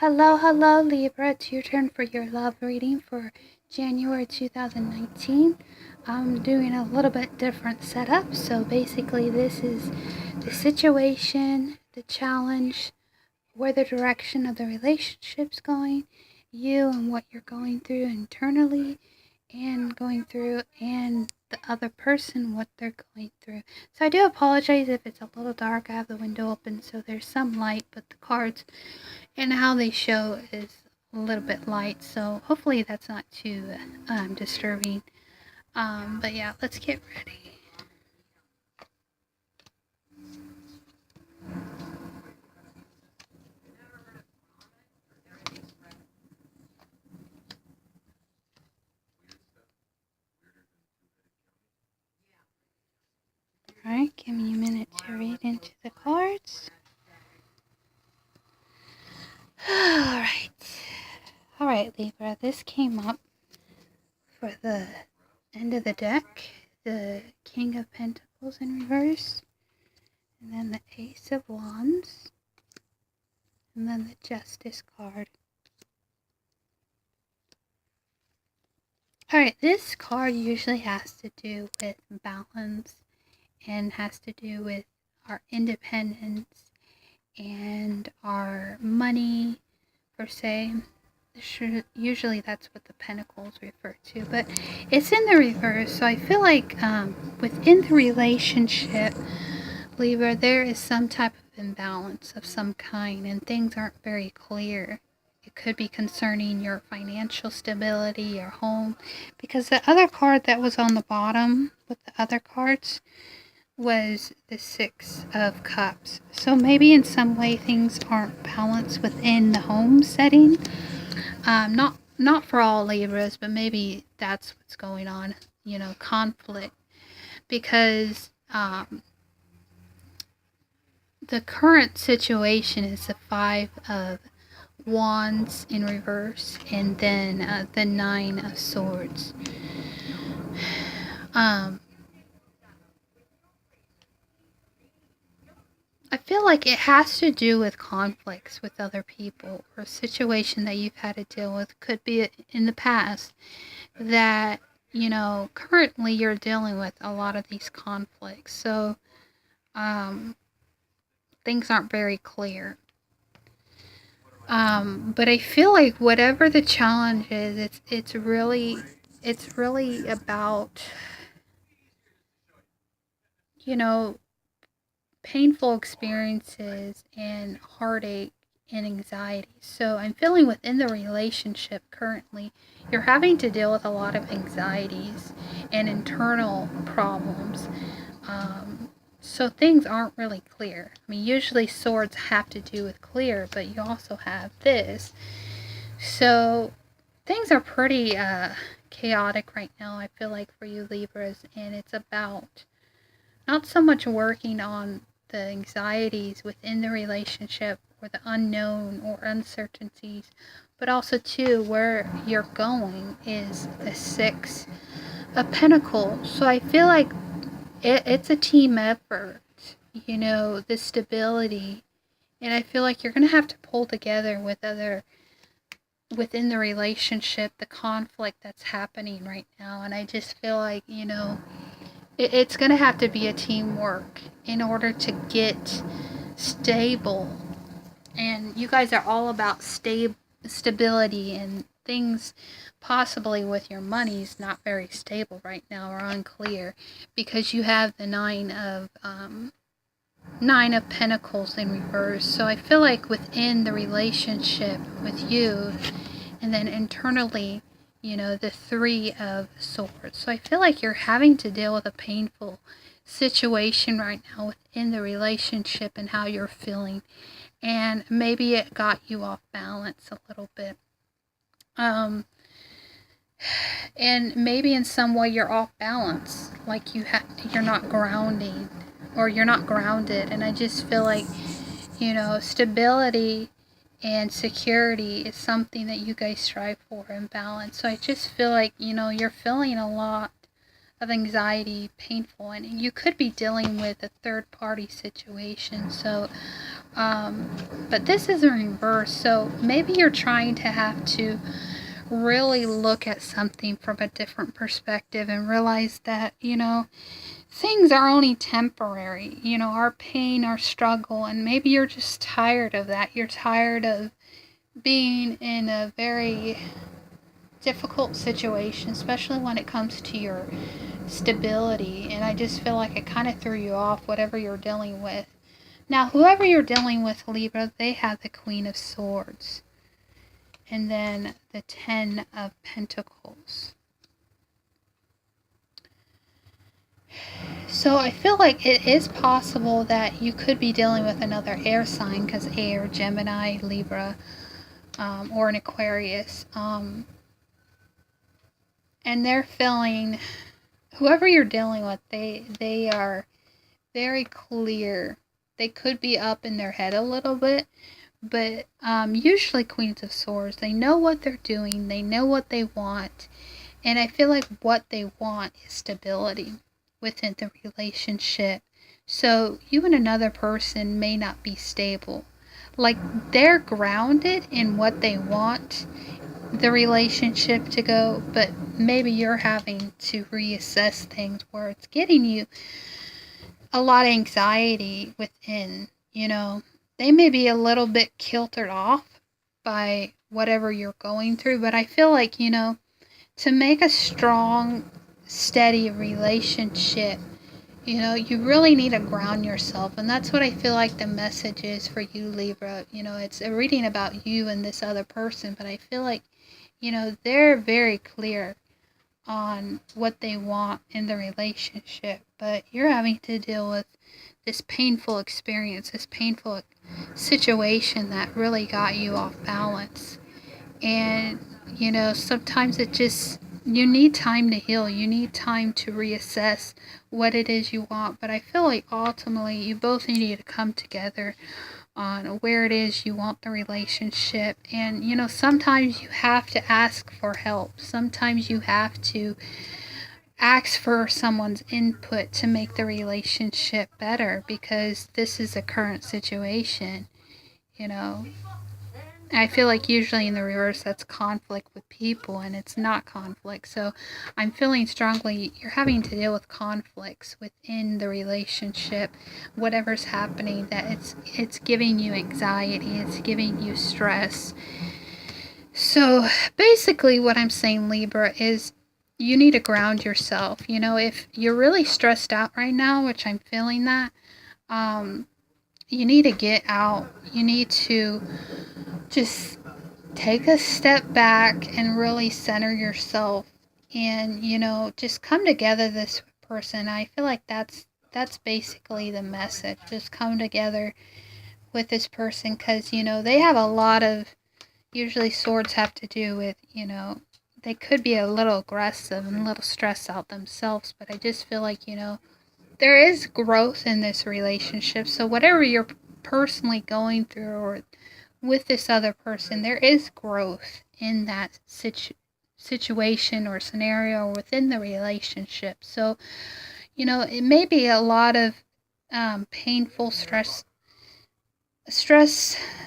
Hello, Libra. It's your turn for your love reading for January 2019. I'm doing a little bit different setup. So basically, this is the situation, the challenge, where the direction of the relationship's going, you and what you're going through internally and going through, and the other person, what they're going through. So I do apologize if it's a little dark. I have the window open, so there's some light, but the cards and how they show is a little bit light, so hopefully that's not too disturbing. But yeah, let's get ready. Alright, give me a minute to read into the cards. Alright, Libra, this came up for the end of the deck. The King of Pentacles in reverse, and then the Ace of Wands, and then the Justice card. Alright, this card usually has to do with balance and has to do with our independence and our money, per se. Usually that's what the Pentacles refer to, but it's in the reverse, so I feel like within the relationship, Libra, there is some type of imbalance of some kind and things aren't very clear. It could be concerning your financial stability, your home, because the other card that was on the bottom with the other cards was the Six of Cups. So maybe in some way things aren't balanced within the home setting. Not for all Libras, but maybe that's what's going on, conflict. Because the current situation is the Five of Wands in reverse, and then the Nine of Swords. I feel like it has to do with conflicts with other people or a situation that you've had to deal with. Could be in the past that, currently you're dealing with a lot of these conflicts. So, things aren't very clear. But I feel like whatever the challenge is, it's really about, painful experiences and heartache and anxiety. So I'm feeling within the relationship currently, you're having to deal with a lot of anxieties and internal problems. So things aren't really clear. I mean, usually swords have to do with clear, but you also have this. So things are pretty chaotic right now, I feel like, for you Libras, and it's about not so much working on the anxieties within the relationship or the unknown or uncertainties, but also too where you're going is the Six of Pentacles. So I feel like it's a team effort, the stability, and I feel like you're going to have to pull together with other within the relationship, the conflict that's happening right now. And I just feel like, it's going to have to be a teamwork in order to get stable. And you guys are all about stability, and things possibly with your money's not very stable right now or unclear, because you have the Nine of Pentacles in reverse. So I feel like within the relationship with you, and then internally, the Three of Swords. So I feel like you're having to deal with a painful situation right now within the relationship and how you're feeling. And maybe it got you off balance a little bit. And maybe in some way you're off balance, like you're not grounding, or you're not grounded. And I just feel like, stability and security is something that you guys strive for and balance. So I just feel like, you're feeling a lot of anxiety, painful, and you could be dealing with a third party situation. So But this is in reverse, so maybe you're trying to have to really look at something from a different perspective and realize that, things are only temporary. Our pain, our struggle, and maybe you're just tired of that. You're tired of being in a very difficult situation, especially when it comes to your stability. And I just feel like it kind of threw you off, whatever you're dealing with. Now, whoever you're dealing with, Libra, they have the Queen of Swords. And then the Ten of Pentacles. So I feel like it is possible that you could be dealing with another air sign, because air, Gemini, Libra, or an Aquarius. And they're feeling, whoever you're dealing with, they are very clear. They could be up in their head a little bit, but usually Queens of Swords, they know what they're doing, they know what they want, and I feel like what they want is stability within the relationship. So you and another person may not be stable. Like, they're grounded in what they want the relationship to go, but maybe you're having to reassess things where it's getting you a lot of anxiety within. They may be a little bit kiltered off by whatever you're going through, but I feel like, to make a strong, steady relationship, you really need to ground yourself. And that's what I feel like the message is for you, Libra. It's a reading about you and this other person, but I feel like, they're very clear on what they want in the relationship, but you're having to deal with this painful experience, this painful situation that really got you off balance. And, sometimes you need time to heal. You need time to reassess what it is you want. But I feel like ultimately you both need to come together on where it is you want the relationship. And, sometimes you have to ask for help. Sometimes you have to ask for someone's input to make the relationship better, because this is a current situation. you know I feel like usually in the reverse that's conflict with people, and it's not conflict. So I'm feeling strongly you're having to deal with conflicts within the relationship, whatever's happening, that it's giving you anxiety, it's giving you stress. So basically what I'm saying, Libra, is you need to ground yourself. If you're really stressed out right now, which I'm feeling that, you need to get out. You need to just take a step back and really center yourself, and just come together this person. I feel like that's basically the message. Just come together with this person, because they have a lot of, usually swords have to do with, they could be a little aggressive and a little stressed out themselves, but I just feel like, there is growth in this relationship. So whatever you're personally going through, or with this other person, there is growth in that situation or scenario within the relationship. So, it may be a lot of painful stress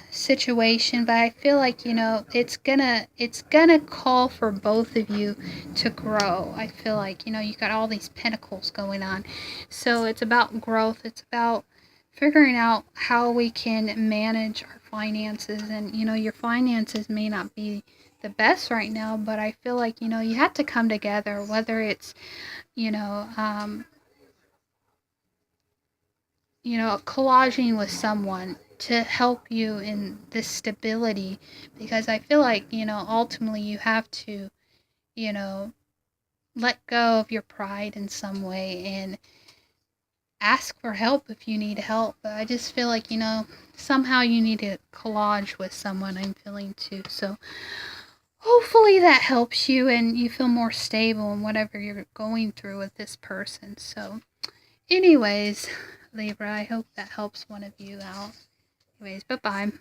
situation, but I feel like, it's gonna call for both of you to grow. I feel like, you got all these pentacles going on, so it's about growth. It's about figuring out how we can manage our finances. And your finances may not be the best right now, but I feel like, you have to come together, whether it's you know um collaging with someone to help you in this stability, because I feel like, ultimately you have to, you know, let go of your pride in some way and ask for help if you need help. But I just feel like, somehow you need to collage with someone, I'm feeling too. So hopefully that helps you and you feel more stable in whatever you're going through with this person. So, anyways, Libra, I hope that helps one of you out. Anyways, bye bye.